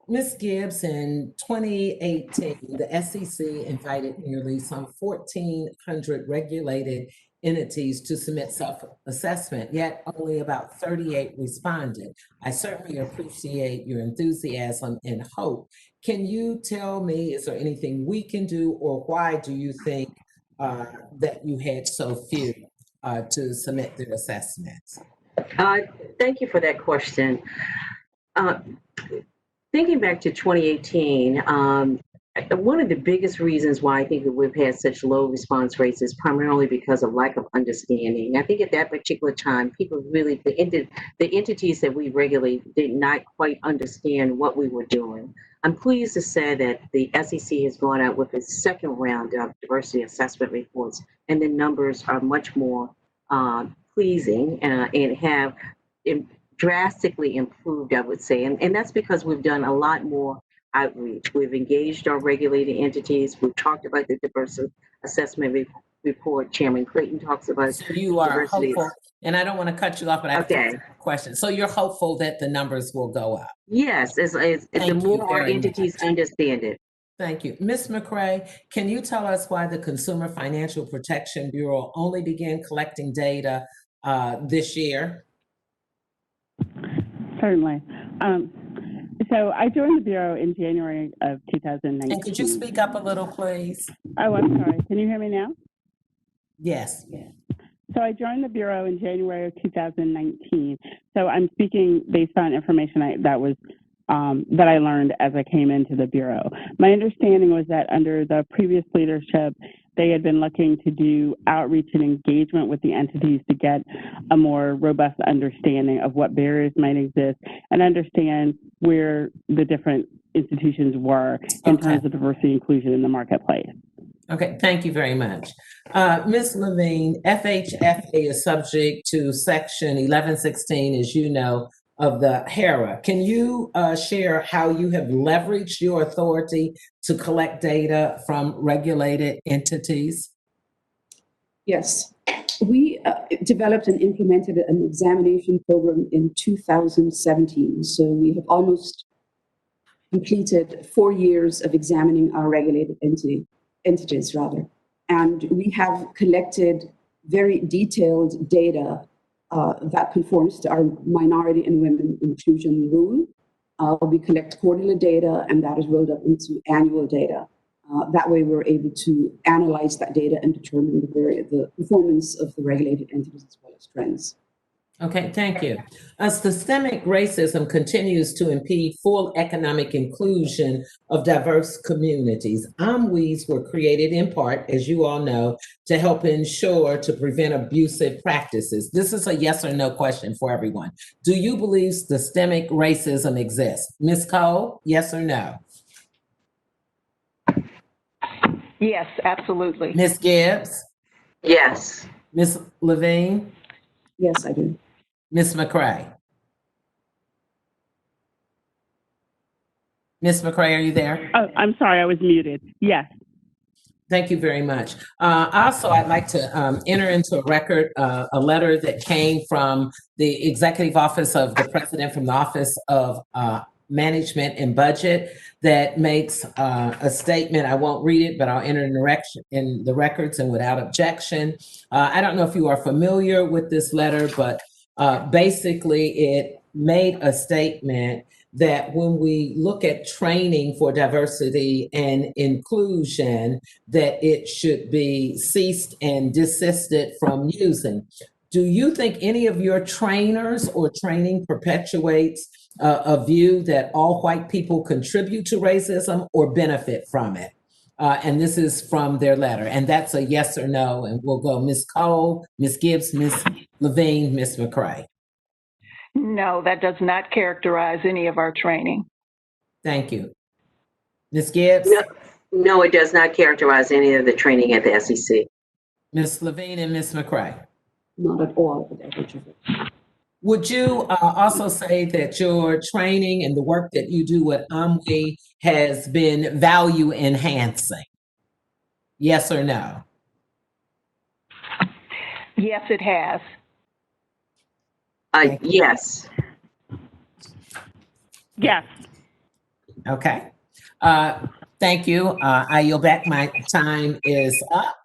Ms. Gibbs, in 2018, the SEC invited nearly some 1,400 regulated entities to submit self-assessment, yet only about 38 responded. I certainly appreciate your enthusiasm and hope. Can you tell me, is there anything we can do, or why do you think that you had so few to submit their assessments? Thank you for that question. Uh, Thinking back to 2018, one of the biggest reasons why I think that we've had such low response rates is primarily because of lack of understanding. I think at that particular time, people really, the entities that we regulate did not quite understand what we were doing. I'm pleased to say that the SEC has gone out with its second round of diversity assessment reports, and the numbers are much more pleasing and have drastically improved, I would say. And that's because we've done a lot more outreach. We've engaged our regulated entities. We've talked about the diversity assessment report. Chairman Clayton talks about So you are diversity. hopeful, and I don't want to cut you off, but I have Okay. a question. So you're hopeful that the numbers will go up? Yes, the Thank you more our very entities much. understand it. Thank you. Ms. McCray, can you tell us why the Consumer Financial Protection Bureau only began collecting data this year? Certainly. So I joined the Bureau in January of 2019. And could you speak up a little, please? Oh, I'm sorry. Can you hear me now? Yes. So I joined the Bureau in January of 2019. So I'm speaking based on information that I learned as I came into the Bureau. My understanding was that under the previous leadership, they had been looking to do outreach and engagement with the entities to get a more robust understanding of what barriers might exist and understand where the different institutions were in terms of diversity and inclusion in the marketplace. Okay, thank you very much. Ms. Levine, FHFA is subject to Section 1116, as you know, of the HERA. Can you share how you have leveraged your authority to collect data from regulated entities? Yes. We developed and implemented an examination program in 2017. So we have almost completed 4 years of examining our regulated entities. And we have collected very detailed data that conforms to our minority and women inclusion rule. We collect quarterly data, and that is rolled up into annual data. That way, we're able to analyze that data and determine the performance of the regulated entities as well as trends. Okay, thank you. Systemic racism continues to impede full economic inclusion of diverse communities. OMWEs were created in part, as you all know, to help ensure to prevent abusive practices. This is a yes or no question for everyone. Do you believe systemic racism exists? Ms. Cole, yes or no? Yes, absolutely. Ms. Gibbs? Yes. Ms. Levine? Yes, I do. Ms. McCray? Ms. McCray, are you there? Oh, I'm sorry, I was muted. Yes. Thank you very much. Also, I'd like to enter into a record a letter that came from the Executive Office of the President from the Office of Management and Budget that makes a statement. I won't read it, but I'll enter in the records and without objection. I don't know if you are familiar with this letter, but basically it made a statement that when we look at training for diversity and inclusion, that it should be ceased and desisted from using. Do you think any of your trainers or training perpetuates a view that all white people contribute to racism or benefit from it? And this is from their letter, and that's a yes or no, and we'll go Ms. Cole, Ms. Gibbs, Ms. Levine, Ms. McCray. No, that does not characterize any of our training. Thank you. Ms. Gibbs? No, it does not characterize any of the training at the SEC. Ms. Levine and Ms. McCray? Not at all at FHFA. Would you also say that your training and the work that you do with OMWE has been value enhancing? Yes or no? Yes, it has. Yes. Yes. Okay. Thank you. I yield back. My time is up.